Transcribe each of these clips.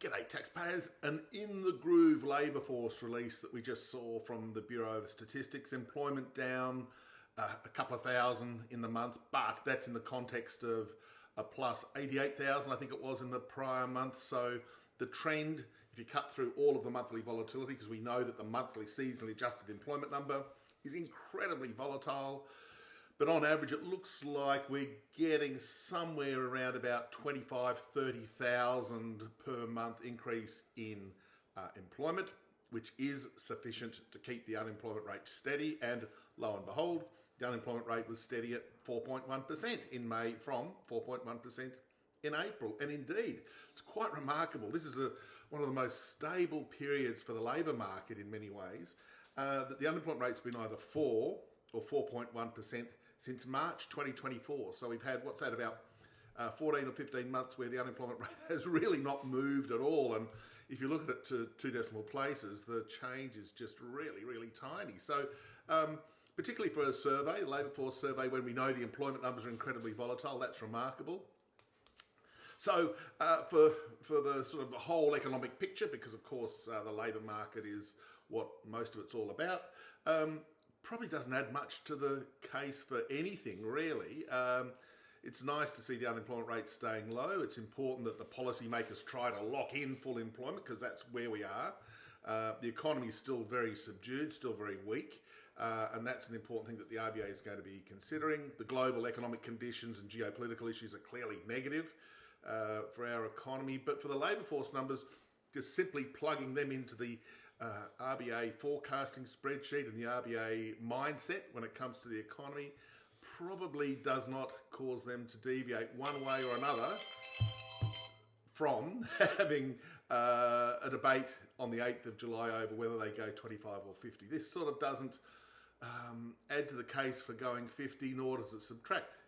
G'day taxpayers. An in the groove labour force release that we just saw from the Bureau of Statistics. Employment down a couple of thousand in the month, but that's in the context of a plus 88,000 I think it was in the prior month. So the trend, if you cut through all of the monthly volatility, because we know that the monthly seasonally adjusted employment number is incredibly volatile, but on average, it looks like we're getting somewhere around about 30,000 per month increase in employment, which is sufficient to keep the unemployment rate steady. And lo and behold, the unemployment rate was steady at 4.1% in May from 4.1% in April. And indeed, it's quite remarkable. This is one of the most stable periods for the labour market in many ways, that the unemployment rate's been either 4 or 4.1% since March 2024. So we've had, what's that, about 14 or 15 months where the unemployment rate has really not moved at all. And if you look at it to two decimal places, the change is just really, really tiny. So particularly for a survey, a labour force survey, when we know the employment numbers are incredibly volatile, that's remarkable. So for the sort of the whole economic picture, because of course the labour market is what most of it's all about, probably doesn't add much to the case for anything, really. It's nice to see the unemployment rate staying low. It's important that the policymakers try to lock in full employment, because that's where we are. The economy is still very subdued, still very weak, and that's an important thing that the RBA is going to be considering. The global economic conditions and geopolitical issues are clearly negative for our economy, but for the labour force numbers, just simply plugging them into the RBA forecasting spreadsheet and the RBA mindset when it comes to the economy probably does not cause them to deviate one way or another from having a debate on the 8th of July over whether they go 25 or 50. This sort of doesn't add to the case for going 50, nor does it subtract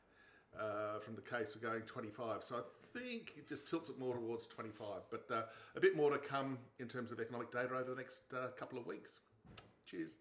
from the case for going 25. So I think it just tilts it more towards 25, but a bit more to come in terms of economic data over the next couple of weeks. Cheers.